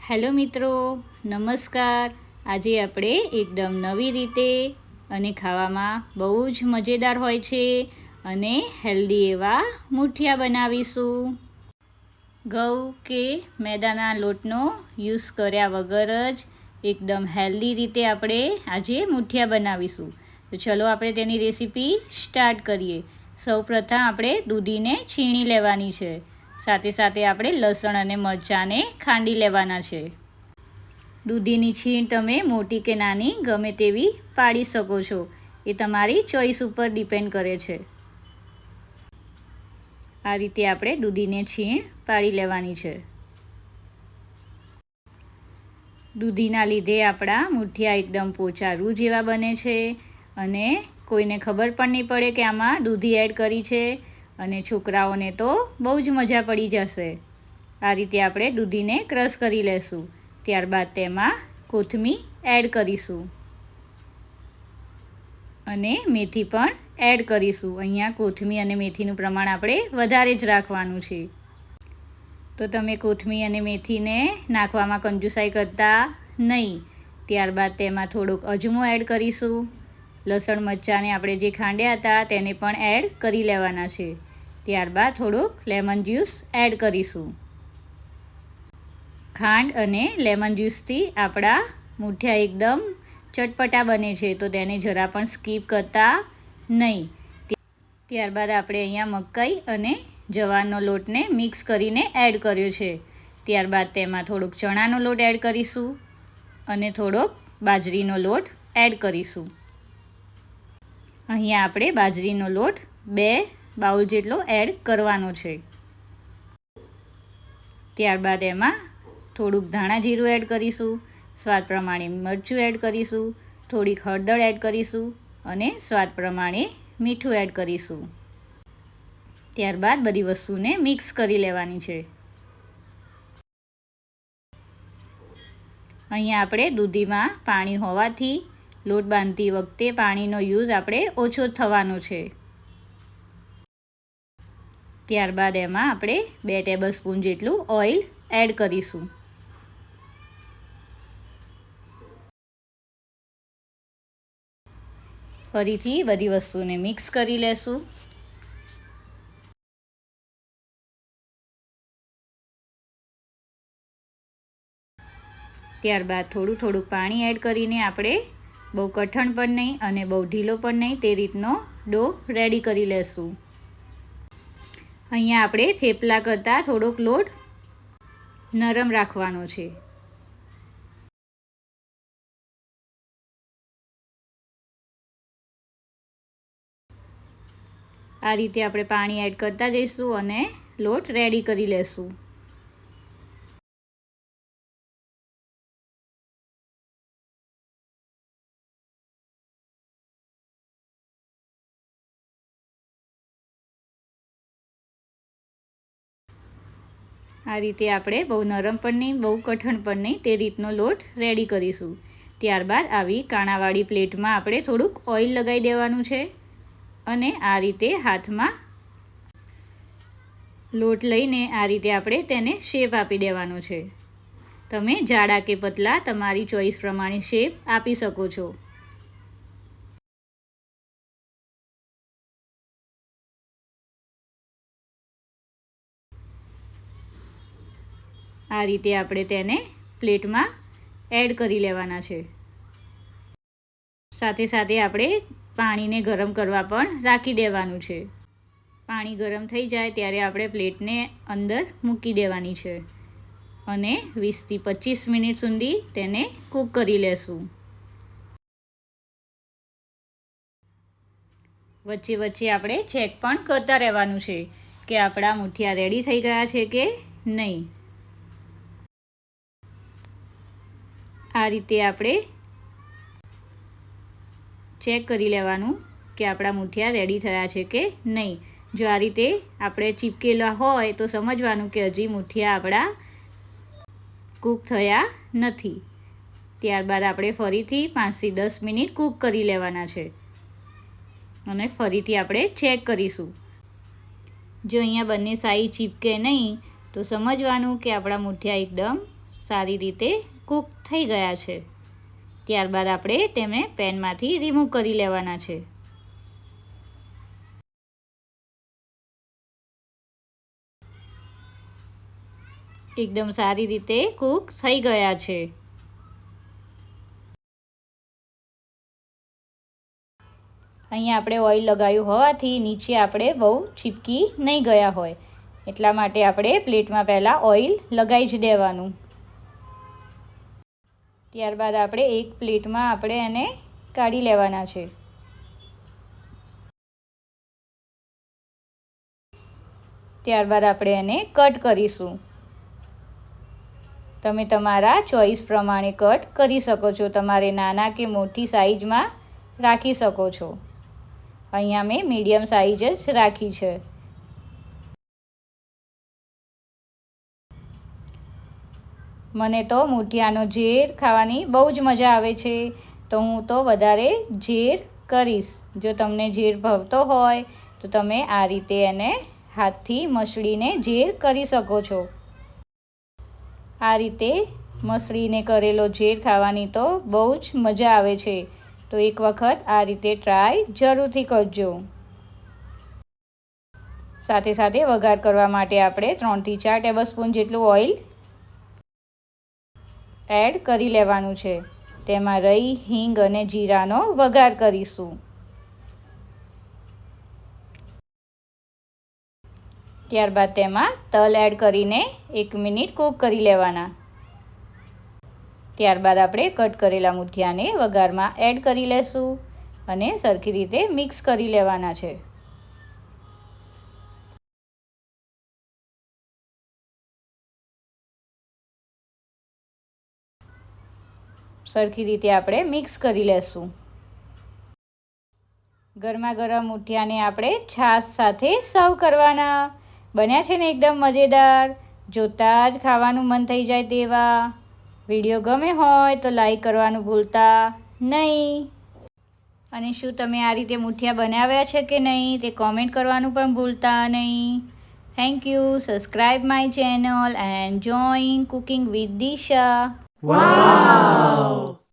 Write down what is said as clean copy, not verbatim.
Hello મિત્રો, નમસ્કાર। આજે આપણે એકદમ નવી રીતે અને ખાવામાં બહુ જ મજેદાર હોય છે અને હેલ્ધી એવા મૂઠિયા બનાવીશું। ઘઉં કે મેદાના લોટનો યુઝ કર્યા વગર જ એકદમ હેલ્ધી રીતે આપણે આજે મૂઠિયા બનાવીશું। તો ચલો આપણે તેની રેસીપી સ્ટાર્ટ કરીએ। સૌપ્રથમ આપણે દૂધીને છીણી લેવાની છે। સાથે સાથે આપણે લસણ અને મરચાંને ખાંડી લેવાના છે। દૂધીની છીણ તમે મોટી કે નાની ગમે તેવી પાડી શકો છો, એ તમારી ચોઈસ ઉપર ડિપેન્ડ કરે છે। આ રીતે આપણે દૂધીને છીણ પાડી લેવાની છે। દૂધીના લીધે આપણા મૂઠિયા એકદમ પોચા રૂ જેવા બને છે અને કોઈને ખબર પણ નહીં પડે કે આમાં દૂધી એડ કરી છે અને છોકરાઓને તો બહુ જ મજા પડી જશે। આ રીતે આપણે દૂધીને ક્રશ કરી લેશું। ત્યારબાદ તેમાં કોથમીર એડ કરીશું અને મેથી પણ એડ કરીશું। અહીંયા કોથમીર અને મેથીનું પ્રમાણ આપણે વધારે જ રાખવાનું છે। તો તમે કોથમીર અને મેથીને નાખવામાં કંજુસાઈ કરતા નહીં। ત્યારબાદ તેમાં થોડોક અજમો એડ કરીશું। લસણ મરચાંને આપણે જે ખાંડ્યા હતા તેને પણ એડ કરી લેવાના છે। ત્યારબાદ થોડોક લેમન જ્યુસ એડ કરીશું। ખાંડ અને લેમન જ્યુસથી આપણા મૂઠિયા એકદમ ચટપટા બને છે, તો તેને જરા પણ સ્કીપ કરતા નહીં। ત્યારબાદ આપણે અહીંયા મકાઈ અને જવારનો લોટને મિક્સ કરીને એડ કર્યો છે। ત્યારબાદ તેમાં થોડોક ચણાનો લોટ એડ કરીશું અને થોડોક બાજરીનો લોટ એડ કરીશું। અહીંયા આપણે બાજરીનો લોટ 2 બાઉલ જેટલો એડ કરવાનો છે। ત્યારબાદ એમાં થોડુંક ધાણા જીરું એડ કરીશું, સ્વાદ પ્રમાણે મરચું એડ કરીશું, થોડીક હળદર એડ કરીશું અને સ્વાદ પ્રમાણે મીઠું એડ કરીશું। ત્યારબાદ બધી વસ્તુને મિક્સ કરી લેવાની છે। અહીંયા આપણે દૂધીમાં પાણી હોવાથી લોટ બાંધતી વખતે પાણીનો યુઝ આપણે ઓછો થવાનો છે। ત્યારબાદ એમાં આપણે 2 ટેબલસ્પૂન જેટલું ઓઇલ એડ કરીશું। ફરીથી બધી વસ્તુને મિક્સ કરી લેશું। ત્યારબાદ થોડું થોડું પાણી એડ કરીને આપણે બહુ કઠણ પણ નહીં અને બહુ ઢીલો પણ નહીં તે રીતનો ડો રેડી કરી લેશું। અહીંયા આપણે થેપલા કરતાં થોડોક લોટ નરમ રાખવાનો છે। આ રીતે આપણે પાણી એડ કરતા જઈશું અને લોટ રેડી કરી લેશું। આ રીતે આપણે બહુ નરમ પણ નહીં બહુ કઠણ પણ નહીં તે રીતનો લોટ રેડી કરીશું। ત્યારબાદ આવી કાણાવાળી પ્લેટમાં આપણે થોડુંક ઓઇલ લગાવી દેવાનું છે અને આ રીતે હાથમાં લોટ લઈને આ રીતે આપણે તેને શેપ આપી દેવાનો છે। તમે જાડા કે પતલા તમારી ચોઈસ પ્રમાણે શેપ આપી શકો છો। આ રીતે આપણે તેને પ્લેટમાં એડ કરી લેવાના છે। સાથે સાથે આપણે પાણીને ગરમ કરવા પણ રાખી દેવાનું છે। પાણી ગરમ થઈ જાય ત્યારે આપણે પ્લેટને અંદર મૂકી દેવાની છે અને 20 થી 25 મિનિટ સુધી તેને કૂક કરી લેશું। વચ્ચે વચ્ચે આપણે ચેક પણ કરતા રહેવાનું છે કે આપણા મૂઠિયા રેડી થઈ ગયા છે કે નહીં। આ રીતે આપણે ચેક કરી લેવાનું કે આપણા મૂઠિયા રેડી થયા છે કે નહીં। જો આ રીતે આપણે ચીપકેલા હોય તો સમજવાનું કે હજી મૂઠિયા આપણા કૂક થયા નથી। ત્યારબાદ આપણે ફરીથી 5 થી 10 મિનિટ કૂક કરી લેવાના છે અને ફરીથી આપણે ચેક કરીશું। જો અહીંયા બંને સાઈડ ચીપકે નહીં તો સમજવાનું કે આપણા મૂઠિયા એકદમ સારી રીતે કૂક થઈ ગયા છે. ત્યારબાદ આપણે તેમને પેનમાંથી રિમૂવ કરી લેવાના છે. એકદમ સારી રીતે કૂક થઈ ગયા છે. અહીંયા આપણે ઓઇલ લગાવ્યું હોવાથી નીચે આપણે બહુ ચીપકી નહીં ગયા હોય, એટલા માટે આપણે પ્લેટમાં પહેલાં ઓઇલ લગાવી જ દેવાનું. ત્યારબાદ આપણે એક પ્લેટમાં આપણે એને કાઢી લેવાના છે. ત્યારબાદ આપણે એને કટ કરીશું. તમે તમારા ચોઈસ પ્રમાણે કટ કરી શકો છો. તમારે નાના કે મોટી સાઈઝમાં રાખી શકો છો. અહીંયા મેં મીડિયમ સાઈઝ જ રાખી છે. મને તો મૂઠિયાનો ઝેર ખાવાની બહુ જ મજા આવે છે, તો હું તો વધારે ઝેર કરીશ. જો તમને ઝેર ભાવતો હોય તો તમે આ રીતે એને હાથથી મસળીને ઝેર કરી શકો છો. આ રીતે મસળીને કરેલો ઝેર ખાવાની તો બહુ જ મજા આવે છે. તો એક વખત આ રીતે ટ્રાય જરૂરથી કરજો. સાથે સાથે વઘાર કરવા માટે આપણે 3 થી 4 ટેબલસ્પૂન જેટલું ઓઇલ એડ કરી લેવાનું છે. તેમાં રાઈ, હિંગ અને જીરાનો વઘાર કરીશું. ત્યારબાદ તેમાં તલ એડ કરીને 1 મિનિટ કૂક કરી લેવાના. ત્યારબાદ આપણે કટ કરેલા મૂઠિયાને વઘારમાં એડ કરી લેશું અને સરખી રીતે મિક્સ કરી લેવાના છે. સરખી રીતે આપણે મિક્સ કરી લેશું. ગરમા ગરમ મૂઠિયાને આપણે છાશ સાથે સર્વ કરવાના. બન્યા છે ને એકદમ મજેદાર, જોતાં જ ખાવાનું મન થઈ જાય તેવા. વિડીયો ગમે હોય તો લાઈક કરવાનું ભૂલતા નહીં. અને શું તમે આ રીતે મૂઠિયા બનાવ્યા છે કે નહીં તે કોમેન્ટ કરવાનું પણ ભૂલતા નહીં. Thank you. Subscribe my channel and join cooking with Disha. Wow!